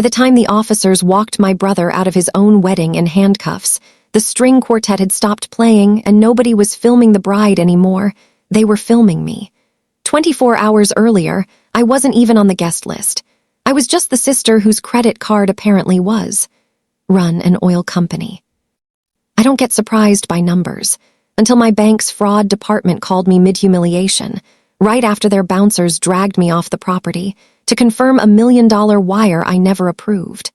the time the officers walked my brother out of his own wedding in handcuffs, the string quartet had stopped playing and nobody was filming the bride anymore. They were filming me. 24 hours earlier, I wasn't even on the guest list. I was just the sister whose credit card apparently was. Run an oil company. I don't get surprised by numbers, until my bank's fraud department called me mid-humiliation, right after their bouncers dragged me off the property to confirm a $1 million wire I never approved.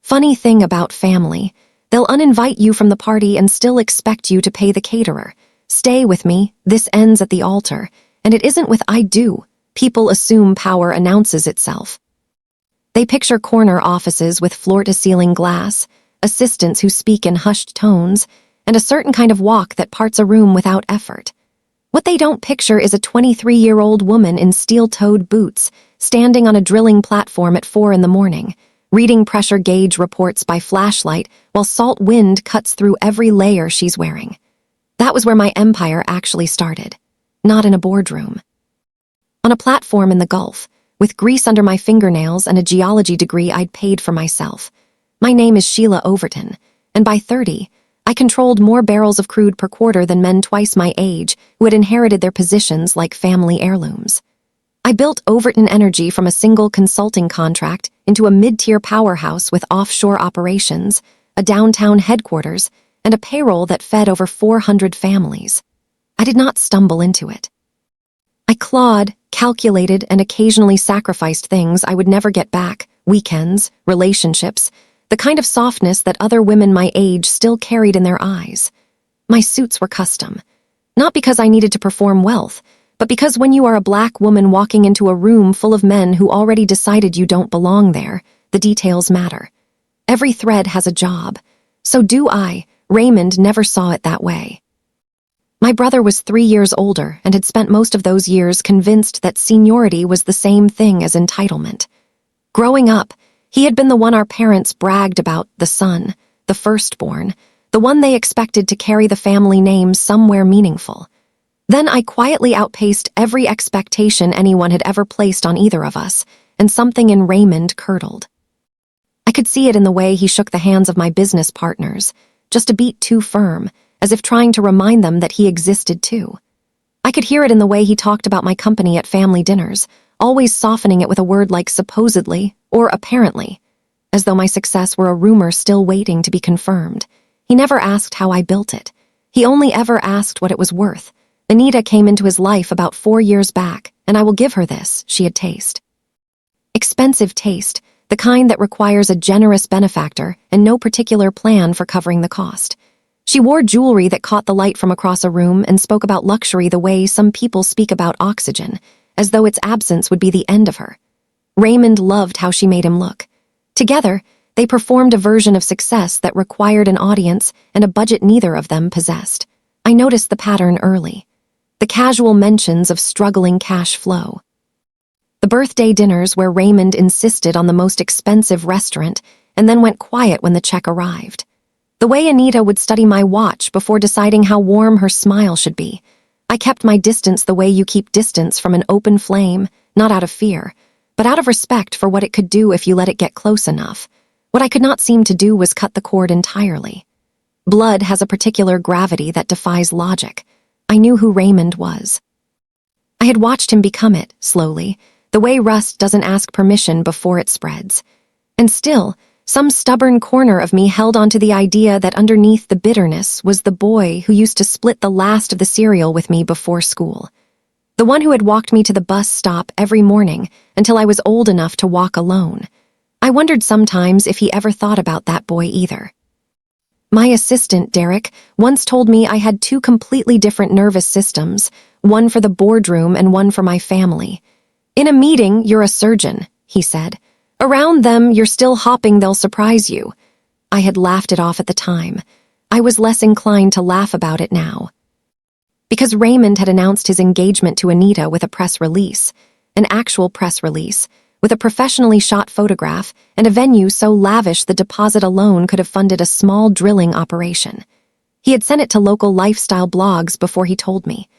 Funny thing about family, they'll uninvite you from the party and still expect you to pay the caterer. Stay with me, this ends at the altar, and it isn't with I do. People assume power announces itself. They picture corner offices with floor-to-ceiling glass, assistants who speak in hushed tones, and a certain kind of walk that parts a room without effort. What they don't picture is a 23-year-old woman in steel-toed boots, standing on a drilling platform at 4 a.m, reading pressure gauge reports by flashlight while salt wind cuts through every layer she's wearing. That was where my empire actually started, not in a boardroom. On a platform in the Gulf, with grease under my fingernails and a geology degree I'd paid for myself. My name is Sheila Overton, and by 30, I controlled more barrels of crude per quarter than men twice my age who had inherited their positions like family heirlooms. I built Overton Energy from a single consulting contract into a mid-tier powerhouse with offshore operations, a downtown headquarters, and a payroll that fed over 400 families. I did not stumble into it. I clawed, calculated, and occasionally sacrificed things I would never get back: weekends, relationships, the kind of softness that other women my age still carried in their eyes. My suits were custom, not because I needed to perform wealth, but because when you are a black woman walking into a room full of men who already decided you don't belong there, the details matter. Every thread has a job. So do I. Raymond never saw it that way. My brother was 3 years older and had spent most of those years convinced that seniority was the same thing as entitlement. Growing up, he had been the one our parents bragged about, the son, the firstborn, the one they expected to carry the family name somewhere meaningful. Then I quietly outpaced every expectation anyone had ever placed on either of us, and something in Raymond curdled. I could see it in the way he shook the hands of my business partners, just a beat too firm, as if trying to remind them that he existed too. I could hear it in the way he talked about my company at family dinners, always softening it with a word like supposedly or apparently, as though my success were a rumor still waiting to be confirmed. He never asked how I built it. He only ever asked what it was worth. Anita came into his life about 4 years back, and I will give her this: she had taste. Expensive taste, the kind that requires a generous benefactor and no particular plan for covering the cost. She wore jewelry that caught the light from across a room and spoke about luxury the way some people speak about oxygen, as though its absence would be the end of her. Raymond loved how she made him look. Together, they performed a version of success that required an audience and a budget neither of them possessed. I noticed the pattern early. The casual mentions of struggling cash flow. The birthday dinners where Raymond insisted on the most expensive restaurant and then went quiet when the check arrived. The way Anita would study my watch before deciding how warm her smile should be. I kept my distance the way you keep distance from an open flame, not out of fear, but out of respect for what it could do if you let it get close enough. What I could not seem to do was cut the cord entirely. Blood has a particular gravity that defies logic. I knew who Raymond was. I had watched him become it, slowly, the way rust doesn't ask permission before it spreads. And still, some stubborn corner of me held onto the idea that underneath the bitterness was the boy who used to split the last of the cereal with me before school. The one who had walked me to the bus stop every morning until I was old enough to walk alone. I wondered sometimes if he ever thought about that boy either. My assistant, Derek, once told me I had 2 completely different nervous systems, one for the boardroom and one for my family. In a meeting, you're a surgeon, he said. Around them, you're still hopping, they'll surprise you. I had laughed it off at the time. I was less inclined to laugh about it now. Because Raymond had announced his engagement to Anita with a press release, an actual press release, with a professionally shot photograph and a venue so lavish the deposit alone could have funded a small drilling operation. He had sent it to local lifestyle blogs before he told me.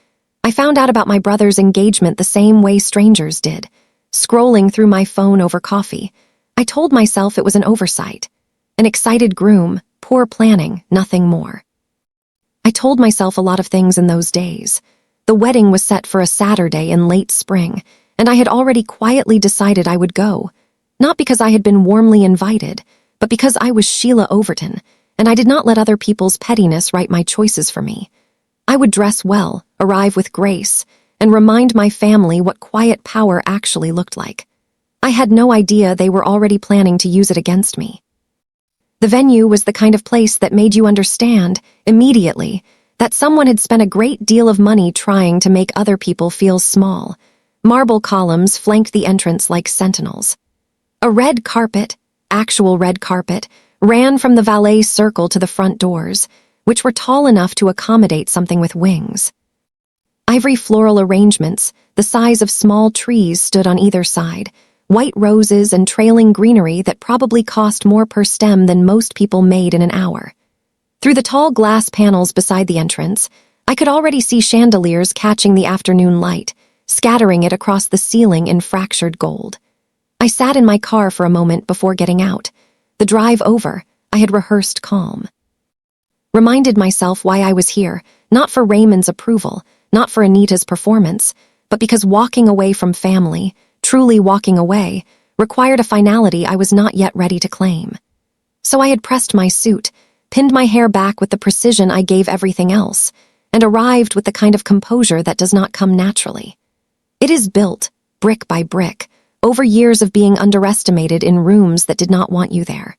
I found out about my brother's engagement the same way strangers did. Scrolling through my phone over coffee, I told myself it was an oversight. An excited groom, poor planning, nothing more. I told myself a lot of things in those days. The wedding was set for a Saturday in late spring, and I had already quietly decided I would go. Not because I had been warmly invited, but because I was Sheila Overton, and I did not let other people's pettiness write my choices for me. I would dress well, arrive with grace, and remind my family what quiet power actually looked like. I had no idea they were already planning to use it against me. The venue was the kind of place that made you understand, immediately, that someone had spent a great deal of money trying to make other people feel small. Marble columns flanked the entrance like sentinels. A red carpet, actual red carpet, ran from the valet circle to the front doors, which were tall enough to accommodate something with wings. Ivory floral arrangements, the size of small trees, stood on either side, white roses and trailing greenery that probably cost more per stem than most people made in an hour. Through the tall glass panels beside the entrance, I could already see chandeliers catching the afternoon light, scattering it across the ceiling in fractured gold. I sat in my car for a moment before getting out. The drive over, I had rehearsed calm. Reminded myself why I was here, not for Raymond's approval, not for Anita's performance, but because walking away from family, truly walking away, required a finality I was not yet ready to claim. So I had pressed my suit, pinned my hair back with the precision I gave everything else, and arrived with the kind of composure that does not come naturally. It is built, brick by brick, over years of being underestimated in rooms that did not want you there.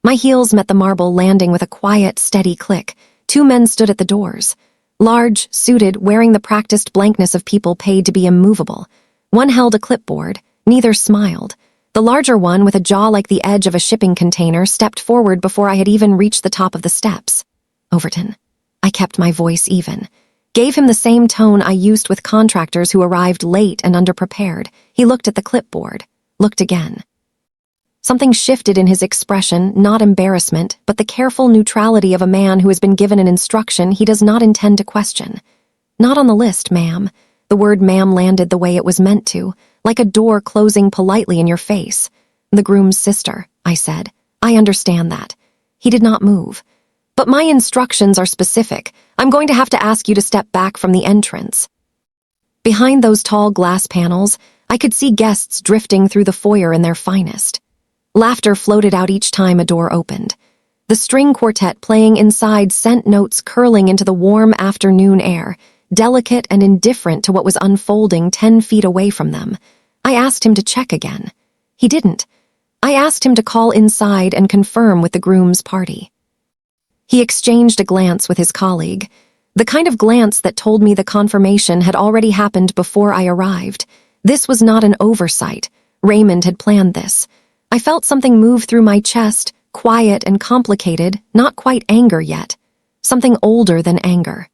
My heels met the marble landing with a quiet, steady click. 2 men stood at the doors. Large, suited, wearing the practiced blankness of people paid to be immovable. One held a clipboard, neither smiled. The larger one, with a jaw like the edge of a shipping container, stepped forward before I had even reached the top of the steps. Overton. I kept my voice even. Gave him the same tone I used with contractors who arrived late and underprepared. He looked at the clipboard, looked again. Something shifted in his expression, not embarrassment, but the careful neutrality of a man who has been given an instruction he does not intend to question. Not on the list, ma'am. The word ma'am landed the way it was meant to, like a door closing politely in your face. The groom's sister, I said. I understand that. He did not move. But my instructions are specific. I'm going to have to ask you to step back from the entrance. Behind those tall glass panels, I could see guests drifting through the foyer in their finest. Laughter floated out each time a door opened. The string quartet playing inside sent notes curling into the warm afternoon air, delicate and indifferent to what was unfolding 10 feet away from them. I asked him to check again. He didn't. I asked him to call inside and confirm with the groom's party. He exchanged a glance with his colleague, the kind of glance that told me the confirmation had already happened before I arrived. This was not an oversight. Raymond had planned this. I felt something move through my chest, quiet and complicated, not quite anger yet. Something older than anger.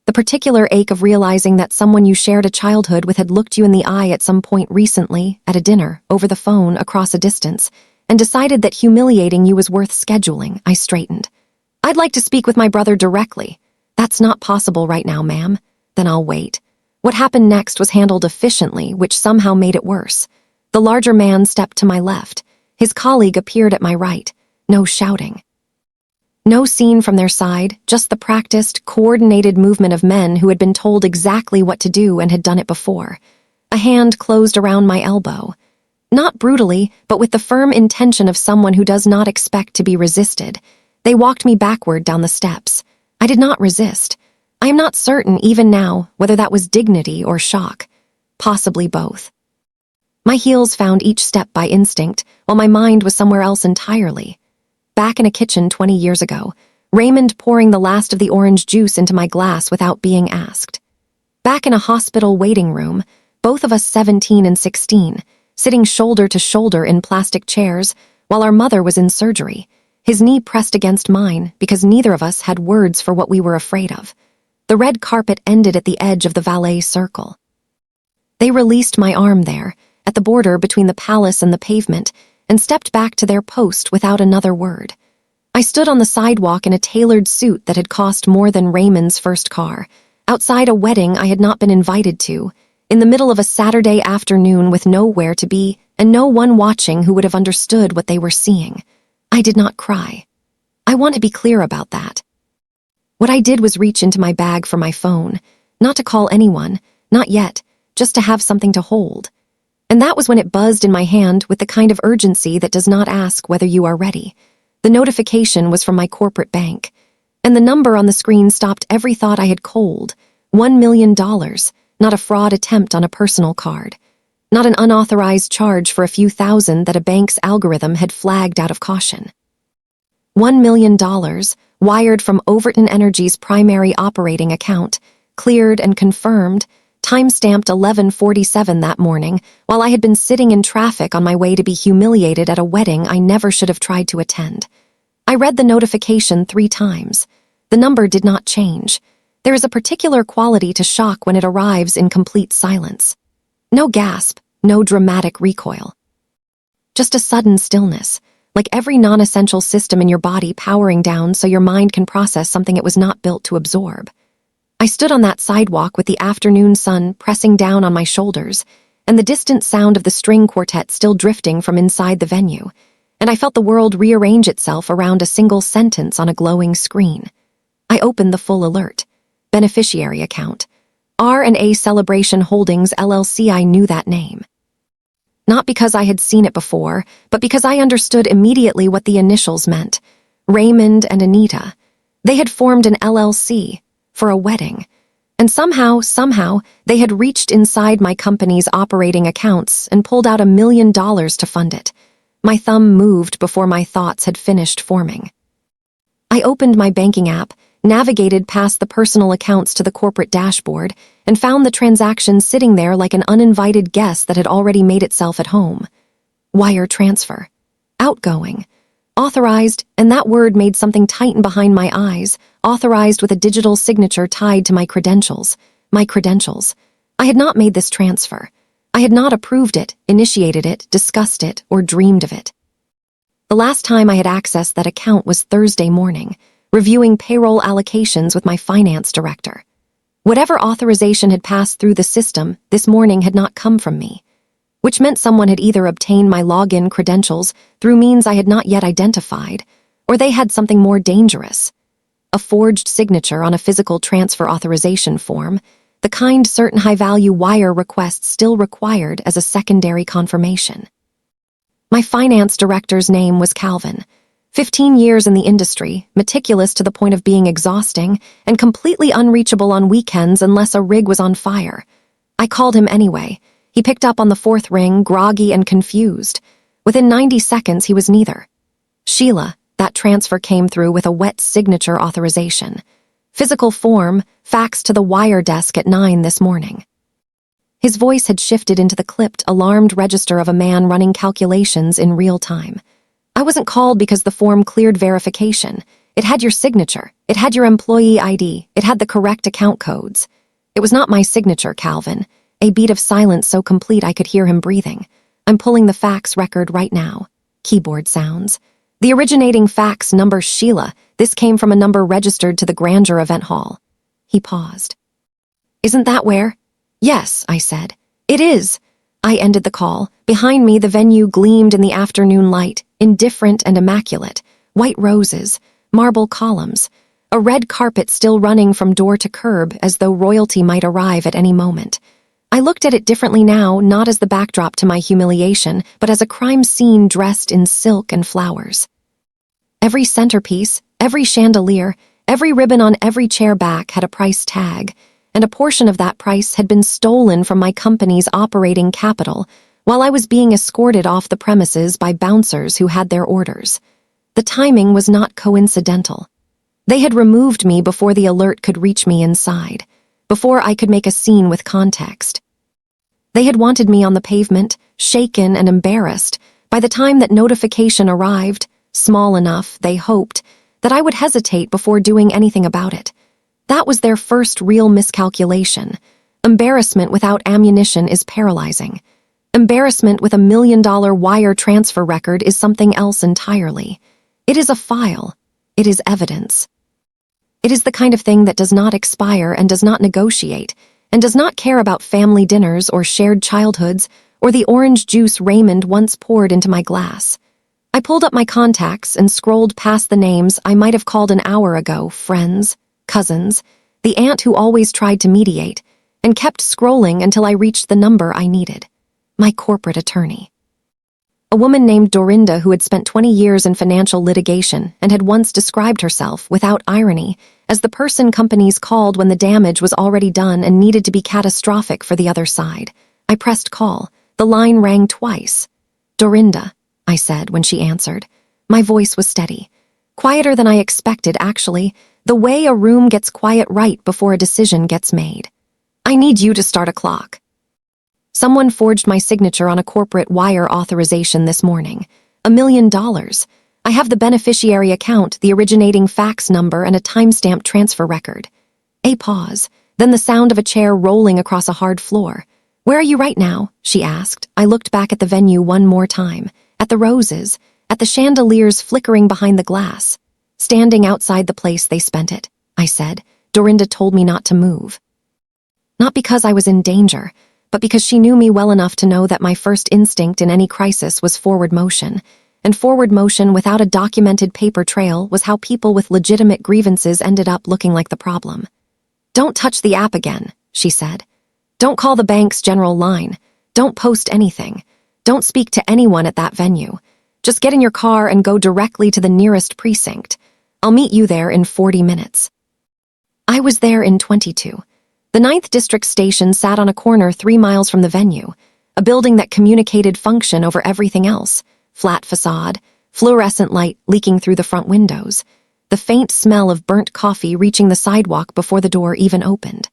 The particular ache of realizing that someone you shared a childhood with had looked you in the eye at some point recently, at a dinner, over the phone, across a distance, and decided that humiliating you was worth scheduling. I straightened. I'd like to speak with my brother directly. That's not possible right now, ma'am. Then I'll wait. What happened next was handled efficiently, which somehow made it worse. The larger man stepped to my left. His colleague appeared at my right. No shouting. No scene from their side, just the practiced, coordinated movement of men who had been told exactly what to do and had done it before. A hand closed around my elbow. Not brutally, but with the firm intention of someone who does not expect to be resisted. They walked me backward down the steps. I did not resist. I am not certain, even now, whether that was dignity or shock. Possibly both. My heels found each step by instinct, while my mind was somewhere else entirely. Back in a kitchen 20 years ago, Raymond pouring the last of the orange juice into my glass without being asked. Back in a hospital waiting room, both of us 17 and 16, sitting shoulder to shoulder in plastic chairs, while our mother was in surgery, his knee pressed against mine because neither of us had words for what we were afraid of. The red carpet ended at the edge of the valet circle. They released my arm there, at the border between the palace and the pavement, and stepped back to their post without another word. I stood on the sidewalk in a tailored suit that had cost more than Raymond's first car, outside a wedding I had not been invited to, in the middle of a Saturday afternoon with nowhere to be, and no one watching who would have understood what they were seeing. I did not cry. I want to be clear about that. What I did was reach into my bag for my phone, not to call anyone, not yet, just to have something to hold. And that was when it buzzed in my hand with the kind of urgency that does not ask whether you are ready. The notification was from my corporate bank, and the number on the screen stopped every thought I had cold. $1 million, not a fraud attempt on a personal card. Not an unauthorized charge for a few thousand that a bank's algorithm had flagged out of caution. $1 million, wired from Overton Energy's primary operating account, cleared and confirmed, time-stamped 11:47 that morning, while I had been sitting in traffic on my way to be humiliated at a wedding I never should have tried to attend. I read the notification 3 times. The number did not change. There is a particular quality to shock when it arrives in complete silence. No gasp, no dramatic recoil. Just a sudden stillness, like every non-essential system in your body powering down so your mind can process something it was not built to absorb. I stood on that sidewalk with the afternoon sun pressing down on my shoulders, and the distant sound of the string quartet still drifting from inside the venue, and I felt the world rearrange itself around a single sentence on a glowing screen. I opened the full alert. Beneficiary account. R&A Celebration Holdings LLC. I knew that name. Not because I had seen it before, but because I understood immediately what the initials meant. Raymond and Anita. They had formed an LLC for a wedding. And somehow, they had reached inside my company's operating accounts and pulled out $1 million to fund it. My thumb moved before my thoughts had finished forming. I opened my banking app, navigated past the personal accounts to the corporate dashboard, and found the transaction sitting there like an uninvited guest that had already made itself at home. Wire transfer. Outgoing. Authorized, and that word made something tighten behind my eyes, authorized with a digital signature tied to my credentials. My credentials. I had not made this transfer. I had not approved it, initiated it, discussed it, or dreamed of it. The last time I had accessed that account was Thursday morning, reviewing payroll allocations with my finance director. Whatever authorization had passed through the system this morning had not come from me, which meant someone had either obtained my login credentials through means I had not yet identified, or they had something more dangerous. A forged signature on a physical transfer authorization form, the kind certain high-value wire requests still required as a secondary confirmation. My finance director's name was Calvin. 15 years in the industry, meticulous to the point of being exhausting, and completely unreachable on weekends unless a rig was on fire. I called him anyway. He picked up on the 4th ring, groggy and confused. Within 90 seconds, he was neither. Sheila, that transfer came through with a wet signature authorization. Physical form, faxed to the wire desk at 9 this morning. His voice had shifted into the clipped, alarmed register of a man running calculations in real time. I wasn't called because the form cleared verification. It had your signature. It had your employee ID. It had the correct account codes. It was not my signature, Calvin. A beat of silence so complete I could hear him breathing. I'm pulling the fax record right now. Keyboard sounds. The originating fax number Sheila. This came from a number registered to the Grandeur Event Hall. He paused. Isn't that where? Yes, I said. It is. I ended the call. Behind me, the venue gleamed in the afternoon light, indifferent and immaculate. White roses, marble columns, a red carpet still running from door to curb as though royalty might arrive at any moment. I looked at it differently now, not as the backdrop to my humiliation, but as a crime scene dressed in silk and flowers. Every centerpiece, every chandelier, every ribbon on every chair back had a price tag, and a portion of that price had been stolen from my company's operating capital while I was being escorted off the premises by bouncers who had their orders. The timing was not coincidental. They had removed me before the alert could reach me inside, before I could make a scene with context. They had wanted me on the pavement, shaken and embarrassed, by the time that notification arrived, small enough, they hoped, that I would hesitate before doing anything about it. That was their first real miscalculation. Embarrassment without ammunition is paralyzing. Embarrassment with $1 million wire transfer record is something else entirely. It is a file. It is evidence. It is the kind of thing that does not expire and does not negotiate, and does not care about family dinners or shared childhoods or the orange juice Raymond once poured into my glass. I pulled up my contacts and scrolled past the names I might have called an hour ago: friends, cousins, the aunt who always tried to mediate, and kept scrolling until I reached the number I needed: my corporate attorney. A woman named Dorinda who had spent 20 years in financial litigation and had once described herself, without irony, as the person companies called when the damage was already done and needed to be catastrophic for the other side. I pressed call. The line rang twice. "Dorinda," I said when she answered. My voice was steady. Quieter than I expected, actually, the way a room gets quiet right before a decision gets made. "I need you to start a clock." Someone forged my signature on a corporate wire authorization this morning. $1 million. I have the beneficiary account, the originating fax number, and a timestamp transfer record. A pause, then the sound of a chair rolling across a hard floor. "Where are you right now?" she asked. I looked back at the venue one more time, at the roses, at the chandeliers flickering behind the glass. "Standing outside the place they spent it," I said. Dorinda told me not to move. Not because I was in danger, but because she knew me well enough to know that my first instinct in any crisis was forward motion, and forward motion without a documented paper trail was how people with legitimate grievances ended up looking like the problem. "Don't touch the app again," she said. "Don't call the bank's general line. Don't post anything. Don't speak to anyone at that venue. Just get in your car and go directly to the nearest precinct. I'll meet you there in 40 minutes. I was there in 22. The 9th District station sat on a corner 3 miles from the venue, a building that communicated function over everything else: flat facade, fluorescent light leaking through the front windows, the faint smell of burnt coffee reaching the sidewalk before the door even opened.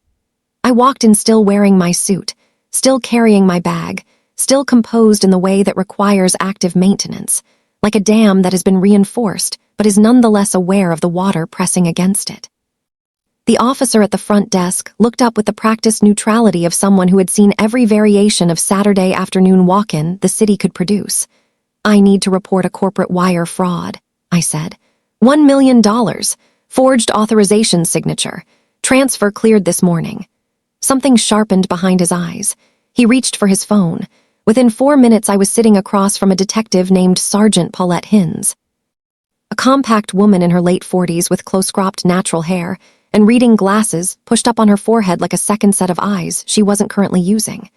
I walked in still wearing my suit, still carrying my bag, still composed in the way that requires active maintenance, like a dam that has been reinforced but is nonetheless aware of the water pressing against it. The officer at the front desk looked up with the practiced neutrality of someone who had seen every variation of Saturday afternoon walk-in the city could produce. "I need to report a corporate wire fraud," I said. $1 million, forged authorization signature, transfer cleared this morning. Something sharpened behind his eyes. He reached for his phone. Within 4 minutes I was sitting across from a detective named Sergeant Paulette Hinz. A compact woman in her late 40s with close-cropped natural hair and reading glasses pushed up on her forehead like a second set of eyes she wasn't currently using.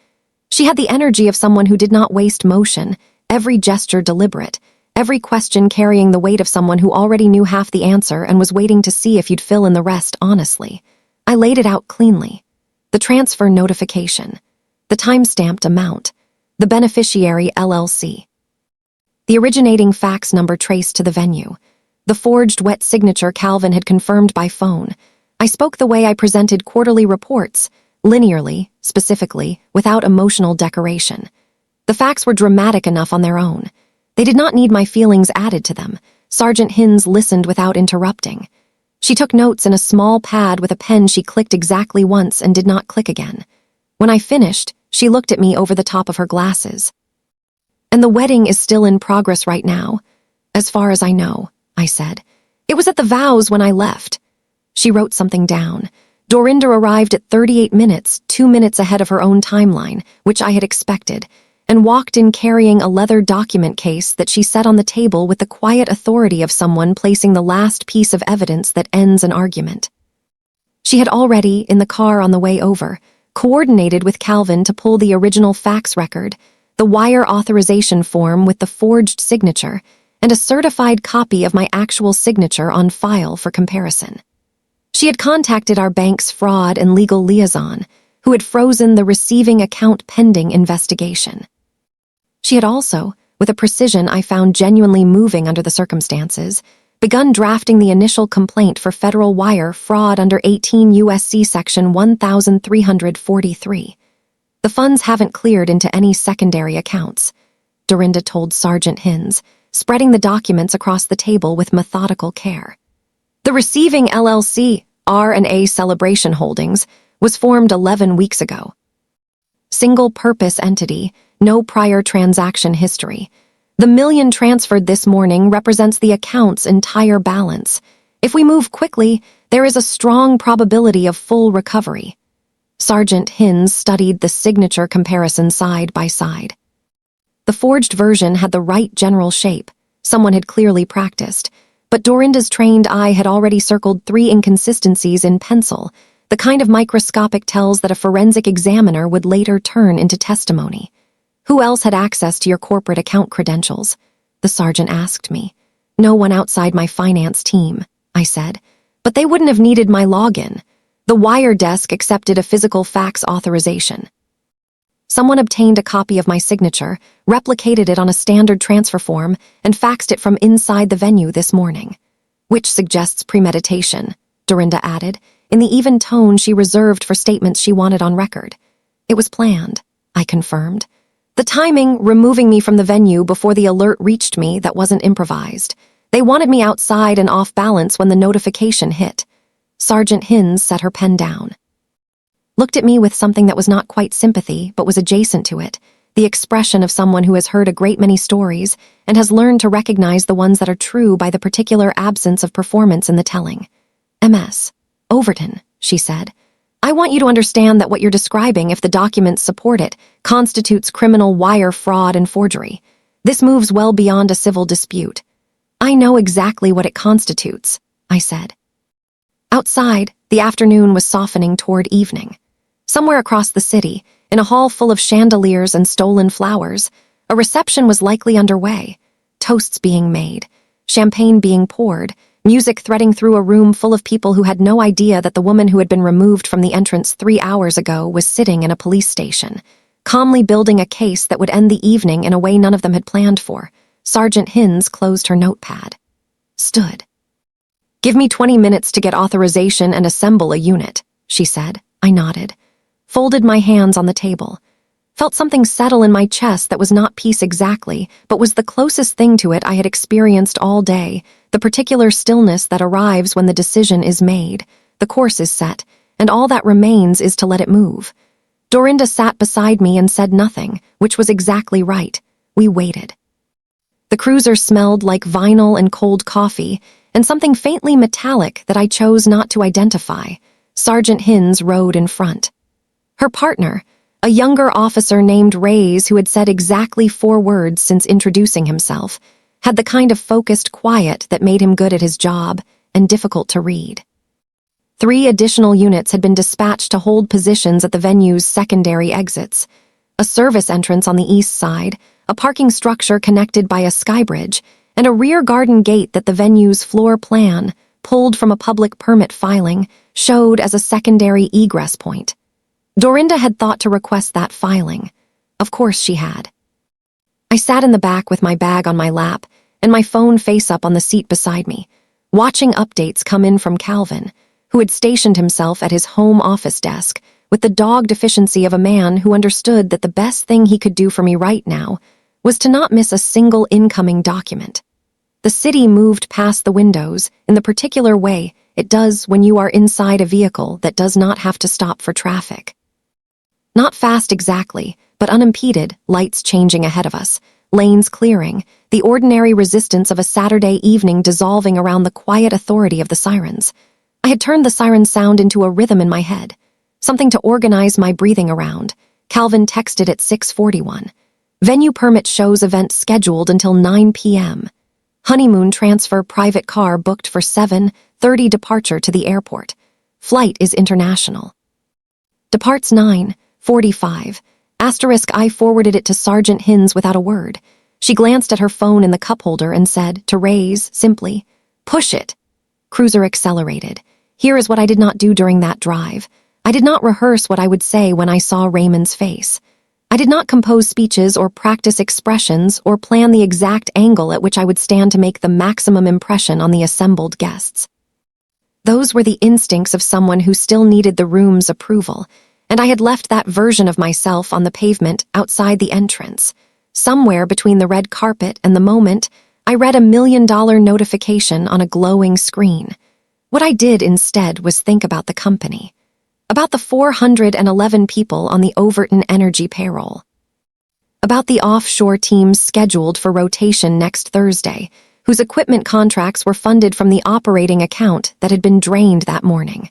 She had the energy of someone who did not waste motion, every gesture deliberate, every question carrying the weight of someone who already knew half the answer and was waiting to see if you'd fill in the rest honestly. I laid it out cleanly. The transfer notification, the time-stamped amount, the beneficiary LLC. The originating fax number traced to the venue, the forged wet signature Calvin had confirmed by phone. I spoke the way I presented quarterly reports, linearly, specifically, without emotional decoration. The facts were dramatic enough on their own. They did not need my feelings added to them. Sergeant Hinz listened without interrupting. She took notes in a small pad with a pen she clicked exactly once and did not click again. When I finished, she looked at me over the top of her glasses. "And the wedding is still in progress right now?" "As far as I know," I said. "It was at the Vows when I left." She wrote something down. Dorinda arrived at 38 minutes, 2 minutes ahead of her own timeline, which I had expected, and walked in carrying a leather document case that she set on the table with the quiet authority of someone placing the last piece of evidence that ends an argument. She had already, in the car on the way over, coordinated with Calvin to pull the original fax record, the wire authorization form with the forged signature, and a certified copy of my actual signature on file for comparison. She had contacted our bank's fraud and legal liaison, who had frozen the receiving account pending investigation. She had also, with a precision I found genuinely moving under the circumstances, begun drafting the initial complaint for federal wire fraud under 18 U.S.C. Section 1343. "The funds haven't cleared into any secondary accounts," Dorinda told Sergeant Hinz, spreading the documents across the table with methodical care. "The receiving LLC, R&A Celebration Holdings, was formed 11 weeks ago. Single-purpose entity, no prior transaction history. The $1 million transferred this morning represents the account's entire balance. If we move quickly, there is a strong probability of full recovery." Sergeant Hinz studied the signature comparison side by side. The forged version had the right general shape. Someone had clearly practiced. But Dorinda's trained eye had already circled 3 inconsistencies in pencil, the kind of microscopic tells that a forensic examiner would later turn into testimony. "Who else had access to your corporate account credentials?" the sergeant asked me. "No one outside my finance team," I said. "But they wouldn't have needed my login. The wire desk accepted a physical fax authorization. Someone obtained a copy of my signature, replicated it on a standard transfer form, and faxed it from inside the venue this morning." "Which suggests premeditation," Dorinda added, in the even tone she reserved for statements she wanted on record. "It was planned," I confirmed. "The timing, removing me from the venue before the alert reached me, that wasn't improvised. They wanted me outside and off balance when the notification hit." Sergeant Hinz set her pen down. Looked at me with something that was not quite sympathy, but was adjacent to it, the expression of someone who has heard a great many stories and has learned to recognize the ones that are true by the particular absence of performance in the telling. "MS. Overton," she said. "I want you to understand that what you're describing, if the documents support it, constitutes criminal wire fraud and forgery. This moves well beyond a civil dispute." "I know exactly what it constitutes," I said. Outside, the afternoon was softening toward evening. Somewhere across the city, in a hall full of chandeliers and stolen flowers, a reception was likely underway. Toasts being made, champagne being poured, music threading through a room full of people who had no idea that the woman who had been removed from the entrance 3 hours ago was sitting in a police station, calmly building a case that would end the evening in a way none of them had planned for. Sergeant Hinz closed her notepad. Stood. "Give me 20 minutes to get authorization and assemble a unit," she said. I nodded. Folded my hands on the table. Felt something settle in my chest that was not peace exactly, but was the closest thing to it I had experienced all day, the particular stillness that arrives when the decision is made, the course is set, and all that remains is to let it move. Dorinda sat beside me and said nothing, which was exactly right. We waited. The cruiser smelled like vinyl and cold coffee, and something faintly metallic that I chose not to identify. Sergeant Hinz rode in front. Her partner, a younger officer named Reyes who had said exactly 4 words since introducing himself, had the kind of focused quiet that made him good at his job and difficult to read. 3 additional units had been dispatched to hold positions at the venue's secondary exits, a service entrance on the east side, a parking structure connected by a skybridge, and a rear garden gate that the venue's floor plan, pulled from a public permit filing, showed as a secondary egress point. Dorinda had thought to request that filing. Of course she had. I sat in the back with my bag on my lap and my phone face up on the seat beside me, watching updates come in from Calvin, who had stationed himself at his home office desk with the dogged efficiency of a man who understood that the best thing he could do for me right now was to not miss a single incoming document. The city moved past the windows in the particular way it does when you are inside a vehicle that does not have to stop for traffic. Not fast exactly, but unimpeded, lights changing ahead of us, lanes clearing, the ordinary resistance of a Saturday evening dissolving around the quiet authority of the sirens. I had turned the siren sound into a rhythm in my head, something to organize my breathing around. Calvin texted at 6:41. Venue permit shows event scheduled until 9 p.m. Honeymoon transfer private car booked for 7:30 departure to the airport. Flight is international. Departs 9:45. I forwarded it to Sergeant Hinz without a word. She glanced at her phone in the cup holder and said, to Reyes, simply, "Push it." Cruiser accelerated. Here is what I did not do during that drive. I did not rehearse what I would say when I saw Raymond's face. I did not compose speeches or practice expressions or plan the exact angle at which I would stand to make the maximum impression on the assembled guests. Those were the instincts of someone who still needed the room's approval, and I had left that version of myself on the pavement outside the entrance. Somewhere between the red carpet and the moment, I read a $1 million notification on a glowing screen. What I did instead was think about the company, about the 411 people on the Overton Energy payroll, about the offshore teams scheduled for rotation next Thursday, whose equipment contracts were funded from the operating account that had been drained that morning,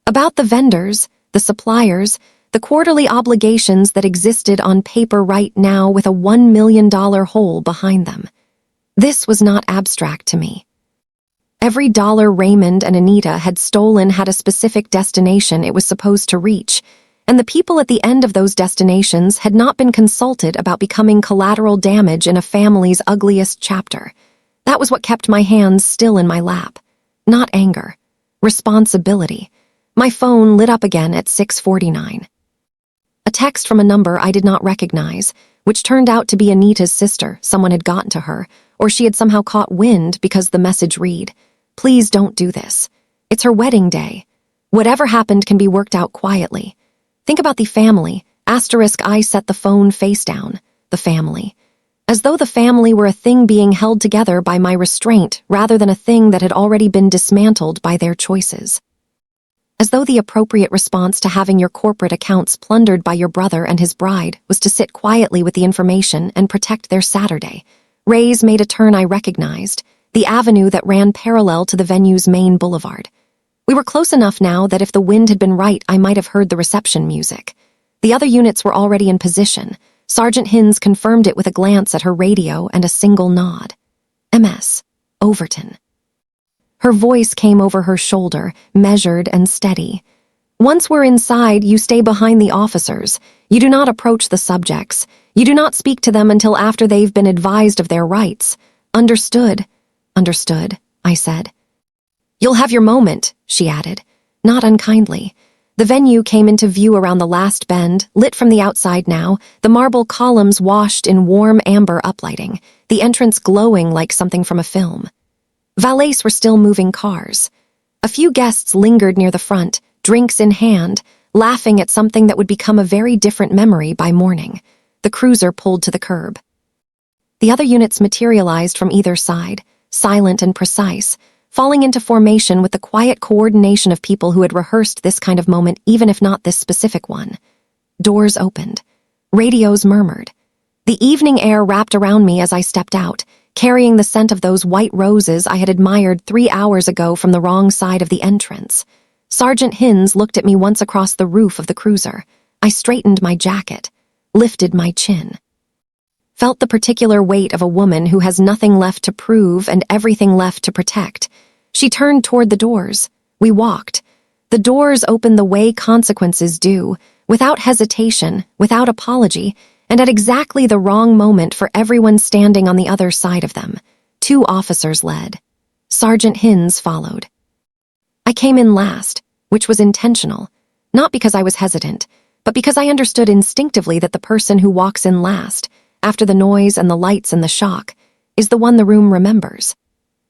about the vendors, the suppliers, the quarterly obligations that existed on paper right now with a $1 million hole behind them. This was not abstract to me. Every dollar Raymond and Anita had stolen had a specific destination it was supposed to reach, and the people at the end of those destinations had not been consulted about becoming collateral damage in a family's ugliest chapter. That was what kept my hands still in my lap. Not anger. Responsibility. My phone lit up again at 6:49. A text from a number I did not recognize, which turned out to be Anita's sister. Someone had gotten to her, or she had somehow caught wind because the message read, "Please don't do this. It's her wedding day. Whatever happened can be worked out quietly. Think about the family." I set the phone face down. The family. As though the family were a thing being held together by my restraint rather than a thing that had already been dismantled by their choices. As though the appropriate response to having your corporate accounts plundered by your brother and his bride was to sit quietly with the information and protect their Saturday. Ray's made a turn I recognized, the avenue that ran parallel to the venue's main boulevard. We were close enough now that if the wind had been right, I might have heard the reception music. The other units were already in position. Sergeant Hinz confirmed it with a glance at her radio and a single nod. MS. Overton. Her voice came over her shoulder, measured and steady. "Once we're inside, you stay behind the officers. You do not approach the subjects. You do not speak to them until after they've been advised of their rights. Understood?" "Understood," I said. "You'll have your moment," she added, not unkindly. The venue came into view around the last bend, lit from the outside now, the marble columns washed in warm amber uplighting, the entrance glowing like something from a film. Valets were still moving cars. A few guests lingered near the front, drinks in hand, laughing at something that would become a very different memory by morning. The cruiser pulled to the curb. The other units materialized from either side, silent and precise, falling into formation with the quiet coordination of people who had rehearsed this kind of moment, even if not this specific one. Doors opened. Radios murmured. The evening air wrapped around me as I stepped out, carrying the scent of those white roses I had admired 3 hours ago from the wrong side of the entrance. Sergeant Hinz looked at me once across the roof of the cruiser. I straightened my jacket, lifted my chin. Felt the particular weight of a woman who has nothing left to prove and everything left to protect. She turned toward the doors. We walked. The doors opened the way consequences do, without hesitation, without apology, and at exactly the wrong moment for everyone standing on the other side of them. 2 officers led. Sergeant Hinz followed. I came in last, which was intentional, not because I was hesitant, but because I understood instinctively that the person who walks in last, after the noise and the lights and the shock, is the one the room remembers.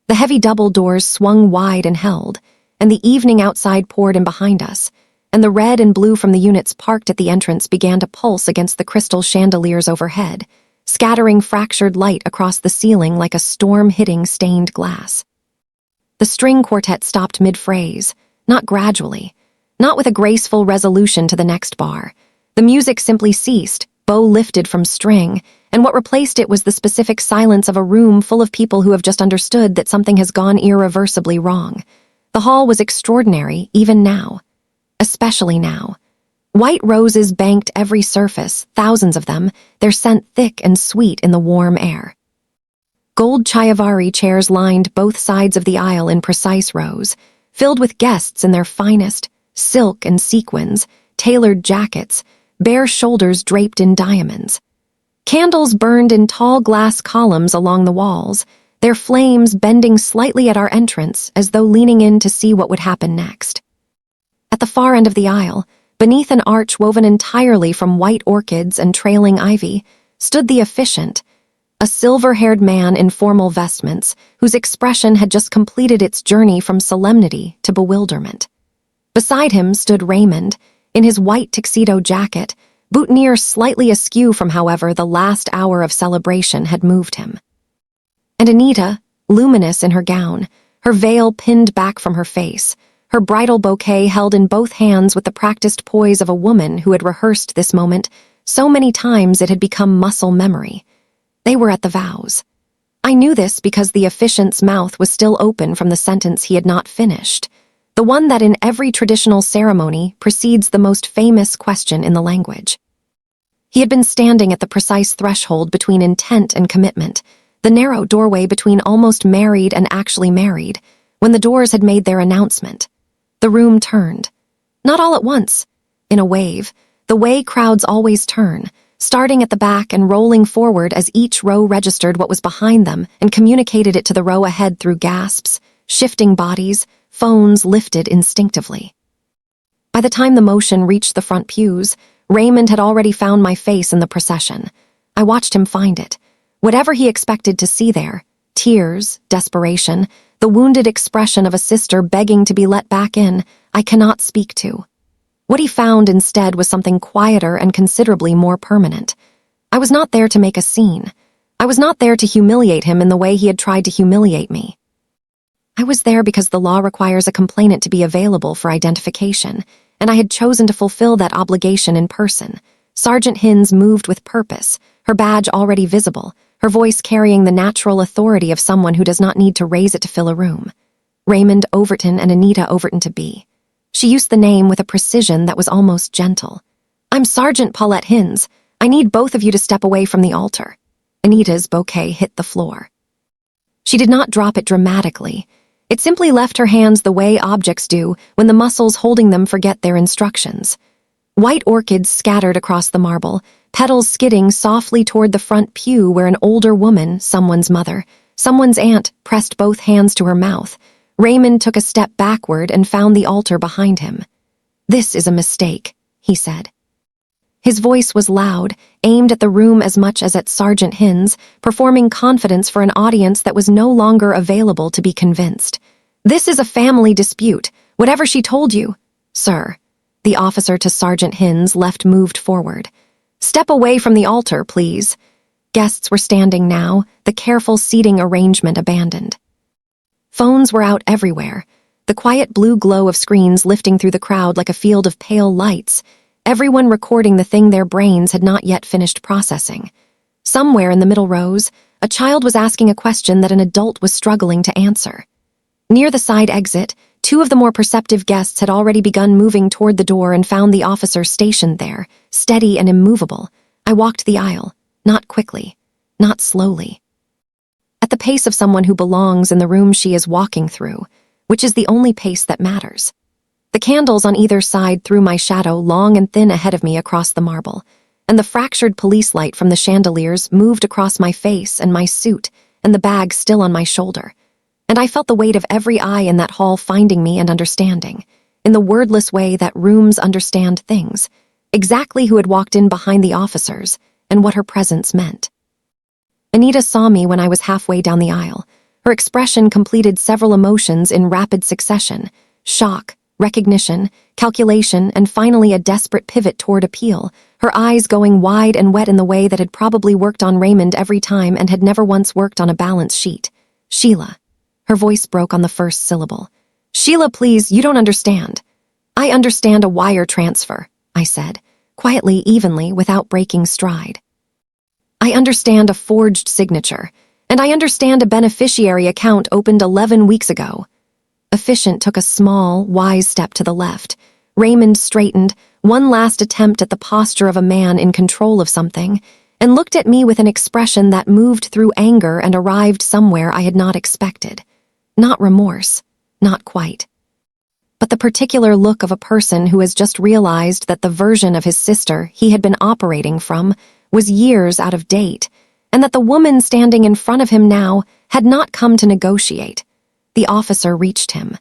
The heavy double doors swung wide and held, and the evening outside poured in behind us, and the red and blue from the units parked at the entrance began to pulse against the crystal chandeliers overhead, scattering fractured light across the ceiling like a storm hitting stained glass. The string quartet stopped mid-phrase, not gradually, not with a graceful resolution to the next bar. The music simply ceased, bow lifted from string, and what replaced it was the specific silence of a room full of people who have just understood that something has gone irreversibly wrong. The hall was extraordinary, even now. Especially now. White roses banked every surface, thousands of them, their scent thick and sweet in the warm air. Gold Chayavari chairs lined both sides of the aisle in precise rows, filled with guests in their finest, silk and sequins, tailored jackets, bare shoulders draped in diamonds. Candles burned in tall glass columns along the walls, their flames bending slightly at our entrance as though leaning in to see what would happen next. At the far end of the aisle, beneath an arch woven entirely from white orchids and trailing ivy, stood the officiant, a silver-haired man in formal vestments whose expression had just completed its journey from solemnity to bewilderment. Beside him stood Raymond, in his white tuxedo jacket, boutonniere slightly askew from however the last hour of celebration had moved him. And Anita, luminous in her gown, her veil pinned back from her face, her bridal bouquet held in both hands with the practiced poise of a woman who had rehearsed this moment so many times it had become muscle memory. They were at the vows. I knew this because the officiant's mouth was still open from the sentence he had not finished. the one that in every traditional ceremony precedes the most famous question in the language. He had been standing at the precise threshold between intent and commitment, the narrow doorway between almost married and actually married, when the doors had made their announcement. The room turned. Not all at once. In a wave, the way crowds always turn, starting at the back and rolling forward as each row registered what was behind them and communicated it to the row ahead through gasps, shifting bodies, phones lifted instinctively. By the time the motion reached the front pews, Raymond had already found my face in the procession. I watched him find it. Whatever he expected to see there, tears, desperation, the wounded expression of a sister begging to be let back in, I cannot speak to. What he found instead was something quieter and considerably more permanent. I was not there to make a scene. I was not there to humiliate him in the way he had tried to humiliate me. I was there because the law requires a complainant to be available for identification, and I had chosen to fulfill that obligation in person. Sergeant Hinz moved with purpose, her badge already visible, her voice carrying the natural authority of someone who does not need to raise it to fill a room. Raymond Overton and Anita Overton to be. She used the name with a precision that was almost gentle. "I'm Sergeant Paulette Hinz. I need both of you to step away from the altar." Anita's bouquet hit the floor. She did not drop it dramatically. It simply left her hands the way objects do when the muscles holding them forget their instructions. White orchids scattered across the marble, petals skidding softly toward the front pew where an older woman, someone's mother, someone's aunt, pressed both hands to her mouth. Raymond took a step backward and found the altar behind him. "This is a mistake," he said. His voice was loud, aimed at the room as much as at Sergeant Hinz, performing confidence for an audience that was no longer available to be convinced. "This is a family dispute, whatever she told you." "Sir." The officer to Sergeant Hinz left moved forward. "Step away from the altar, please." Guests were standing now, the careful seating arrangement abandoned. Phones were out everywhere, the quiet blue glow of screens lifting through the crowd like a field of pale lights, everyone recording the thing their brains had not yet finished processing. Somewhere in the middle rows, a child was asking a question that an adult was struggling to answer. Near the side exit, two of the more perceptive guests had already begun moving toward the door and found the officer stationed there, steady and immovable. I walked the aisle, not quickly, not slowly. At the pace of someone who belongs in the room she is walking through, which is the only pace that matters. The candles on either side threw my shadow long and thin ahead of me across the marble, and the fractured police light from the chandeliers moved across my face and my suit and the bag still on my shoulder. And I felt the weight of every eye in that hall finding me and understanding, in the wordless way that rooms understand things, exactly who had walked in behind the officers and what her presence meant. Anita saw me when I was halfway down the aisle. Her expression completed several emotions in rapid succession: shock, recognition, calculation, and finally a desperate pivot toward appeal, her eyes going wide and wet in the way that had probably worked on Raymond every time and had never once worked on a balance sheet. "Sheila." Her voice broke on the first syllable. "Sheila, please, you don't understand." "I understand a wire transfer," I said, quietly, evenly, without breaking stride. "I understand a forged signature, and I understand a beneficiary account opened 11 weeks ago." Efficient took a small, wise step to the left. Raymond straightened, one last attempt at the posture of a man in control of something, and looked at me with an expression that moved through anger and arrived somewhere I had not expected. Not remorse, not quite. But the particular look of a person who has just realized that the version of his sister he had been operating from was years out of date, and that the woman standing in front of him now had not come to negotiate. The officer reached him.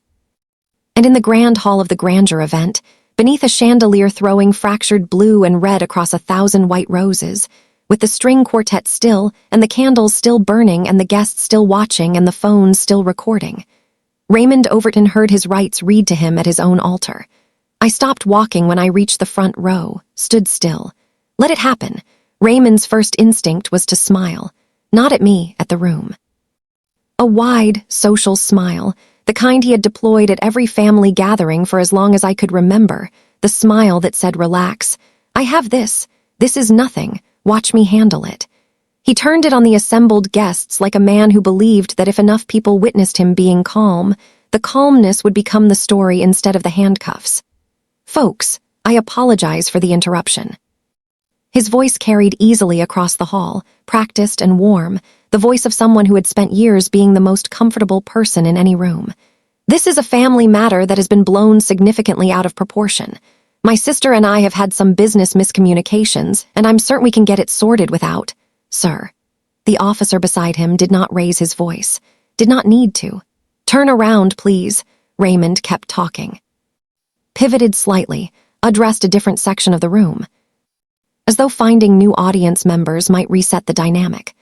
And in the grand hall of the grandeur event, beneath a chandelier throwing fractured blue and red across 1,000 white roses, with the string quartet still, and the candles still burning, and the guests still watching, and the phones still recording, Raymond Overton heard his rights read to him at his own altar. I stopped walking when I reached the front row, stood still. Let it happen. Raymond's first instinct was to smile, not at me, at the room. A wide, social smile, the kind he had deployed at every family gathering for as long as I could remember, the smile that said, "Relax. I have this. This is nothing. Watch me handle it." He turned it on the assembled guests like a man who believed that if enough people witnessed him being calm, The calmness would become the story instead of the handcuffs. "Folks, I apologize for the interruption." His voice carried easily across the hall, practiced and warm, the voice of someone who had spent years being the most comfortable person in any room. "This is a family matter that has been blown significantly out of proportion. My sister and I have had some business miscommunications, and I'm certain we can get it sorted without, sir." The officer beside him did not raise his voice, did not need to. "Turn around, please," Raymond kept talking. Pivoted slightly, addressed a different section of the room, as though finding new audience members might reset the dynamic.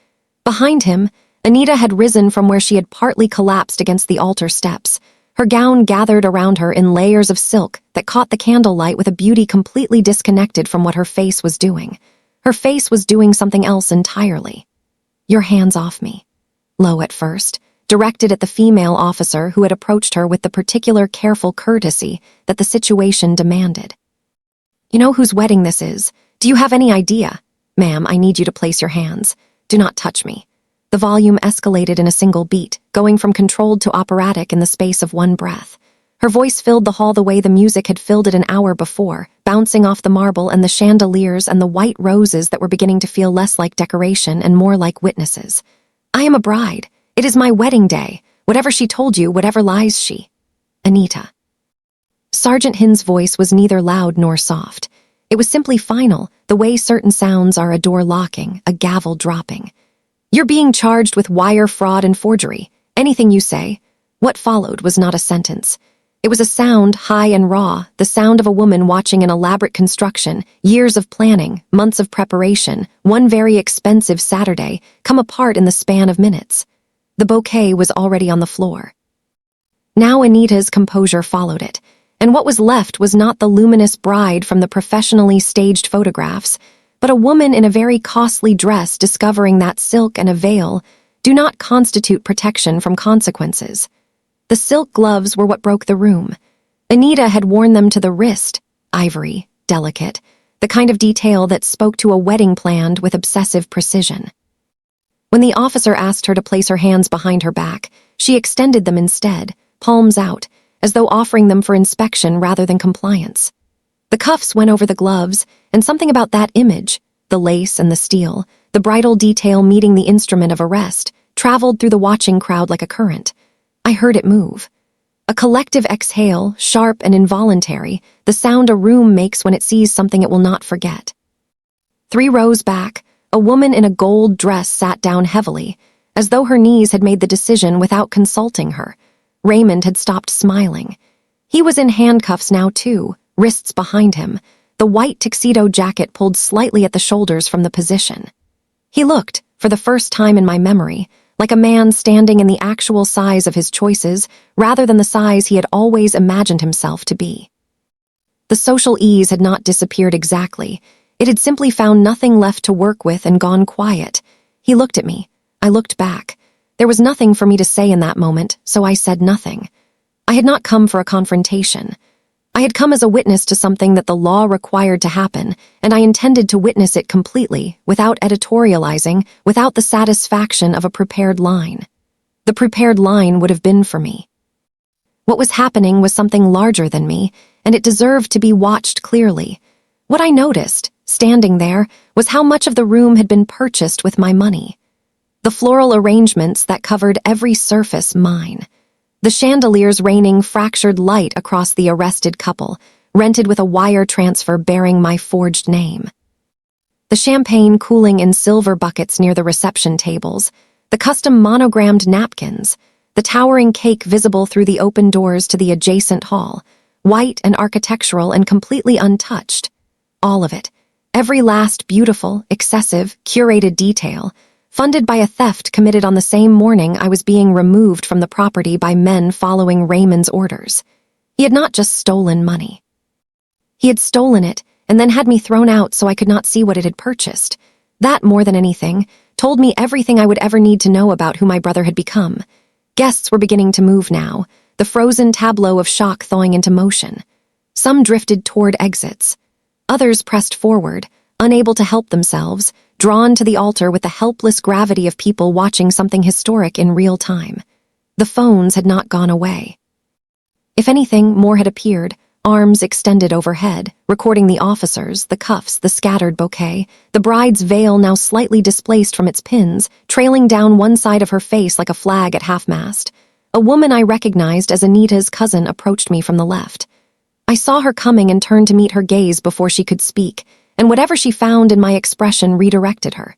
Behind him, Anita had risen from where she had partly collapsed against the altar steps, her gown gathered around her in layers of silk that caught the candlelight with a beauty completely disconnected from what her face was doing. Her face was doing something else entirely. "Your hands off me." Low at first, directed at the female officer who had approached her with the particular careful courtesy that the situation demanded. "You know whose wedding this is? Do you have any idea?" "Ma'am, I need you to place your hands. Do not touch me." The volume escalated in a single beat, going from controlled to operatic in the space of one breath. Her voice filled the hall the way the music had filled it an hour before, bouncing off the marble and the chandeliers and the white roses that were beginning to feel less like decoration and more like witnesses. "I am a bride. It is my wedding day. Whatever she told you, whatever lies she." "Anita." Sergeant Hinn's voice was neither loud nor soft. It was simply final, the way certain sounds are: a door locking, a gavel dropping. "You're being charged with wire fraud and forgery. Anything you say." What followed was not a sentence. It was a sound, high and raw, the sound of a woman watching an elaborate construction, years of planning, months of preparation, one very expensive Saturday, come apart in the span of minutes. The bouquet was already on the floor. Now Anita's composure followed it, and what was left was not the luminous bride from the professionally staged photographs, but a woman in a very costly dress discovering that silk and a veil do not constitute protection from consequences. The silk gloves were what broke the room. Anita had worn them to the wrist, ivory, delicate, the kind of detail that spoke to a wedding planned with obsessive precision. When the officer asked her to place her hands behind her back, she extended them instead, palms out, as though offering them for inspection rather than compliance. The cuffs went over the gloves, and something about that image, the lace and the steel, the bridal detail meeting the instrument of arrest, traveled through the watching crowd like a current. I heard it move. A collective exhale, sharp and involuntary, the sound a room makes when it sees something it will not forget. 3 rows back, a woman in a gold dress sat down heavily, as though her knees had made the decision without consulting her. Raymond had stopped smiling. He was in handcuffs now too, wrists behind him, the white tuxedo jacket pulled slightly at the shoulders from the position. He looked, for the first time in my memory, like a man standing in the actual size of his choices rather than the size he had always imagined himself to be. The social ease had not disappeared exactly. It had simply found nothing left to work with and gone quiet. He looked at me. I looked back. There was nothing for me to say in that moment, so I said nothing. I had not come for a confrontation. I had come as a witness to something that the law required to happen, and I intended to witness it completely, without editorializing, without the satisfaction of a prepared line. The prepared line would have been for me. What was happening was something larger than me, and it deserved to be watched clearly. What I noticed, standing there, was how much of the room had been purchased with my money. The floral arrangements that covered every surface mine. The chandeliers raining fractured light across the arrested couple, rented with a wire transfer bearing my forged name. The champagne cooling in silver buckets near the reception tables, the custom monogrammed napkins, the towering cake visible through the open doors to the adjacent hall, white and architectural and completely untouched. All of it, every last beautiful, excessive, curated detail, funded by a theft committed on the same morning I was being removed from the property by men following Raymond's orders. He had not just stolen money. He had stolen it and then had me thrown out so I could not see what it had purchased. That, more than anything, told me everything I would ever need to know about who my brother had become. Guests were beginning to move now, the frozen tableau of shock thawing into motion. Some drifted toward exits. Others pressed forward, unable to help themselves, drawn to the altar with the helpless gravity of people watching something historic in real time. The phones had not gone away. If anything, more had appeared, arms extended overhead, recording the officers, the cuffs, the scattered bouquet, the bride's veil now slightly displaced from its pins, trailing down one side of her face like a flag at half-mast. A woman I recognized as Anita's cousin approached me from the left. I saw her coming and turned to meet her gaze before she could speak, and whatever she found in my expression redirected her.